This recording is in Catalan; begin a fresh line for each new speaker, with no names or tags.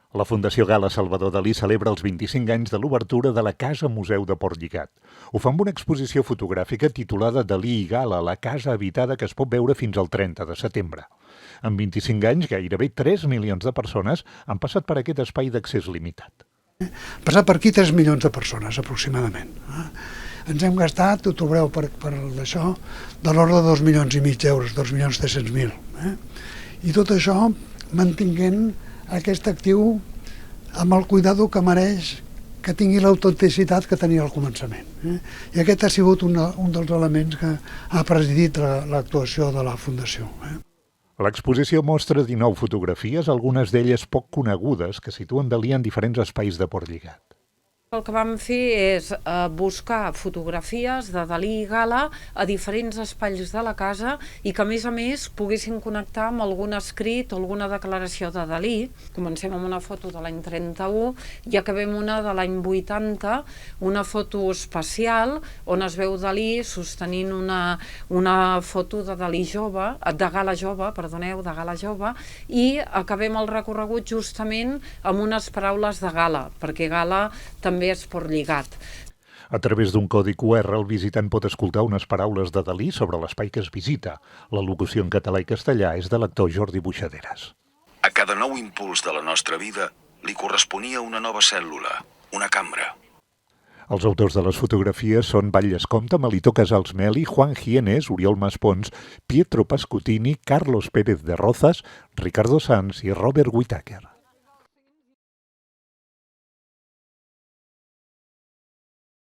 La Fundació Gala Salvador Dalí celebra els 25 anys de l'obertura de la Casa Museu de Portlligat. Ho fa amb una exposició fotogràfica titulada Dalí i Gala, la casa habitada, que es pot veure fins al 30 de setembre. En 25 anys, gairebé 3 milions de persones han passat per aquest espai d'accés limitat.
Han passat per aquí 3 milions de persones, aproximadament. Ens hem gastat, ho trobareu per això, de l'ordre de 2,5 milions d'euros, 2.300.000. I tot això mantinguent aquest actiu amb el cuidado que mereix, que tingui l'autenticitat que tenia al començament. I aquest ha sigut un dels elements que ha presidit l'actuació de la Fundació.
L'exposició mostra 19 fotografies, algunes d'elles poc conegudes, que situen Dalí en diferents espais de Portlligat.
El que vam fer és buscar fotografies de Dalí i Gala a diferents espais de la casa i que, a més, poguessin connectar amb algun escrit o alguna declaració de Dalí. Comencem amb una foto de l'any 31 i acabem una de l'any 80, una foto especial on es veu Dalí sostenint una foto de Dalí jove, de Gala jove, de Gala jove, i acabem el recorregut justament amb unes paraules de Gala, perquè Gala també és Portlligat.
A través d'un codi QR, el visitant pot escoltar unes paraules de Dalí sobre l'espai que es visita. La locució en català i castellà és de l'actor Jordi Buixaderas.
A cada nou impuls de la nostra vida li corresponia una nova cèl·lula, una cambra.
Els autors de les fotografies són Batlles Comte, Melitó Casals Meli, Juan Gienes, Oriol Maspons, Pietro Pascutini, Carlos Pérez de Rozas, Ricardo Sanz i Robert Whittaker.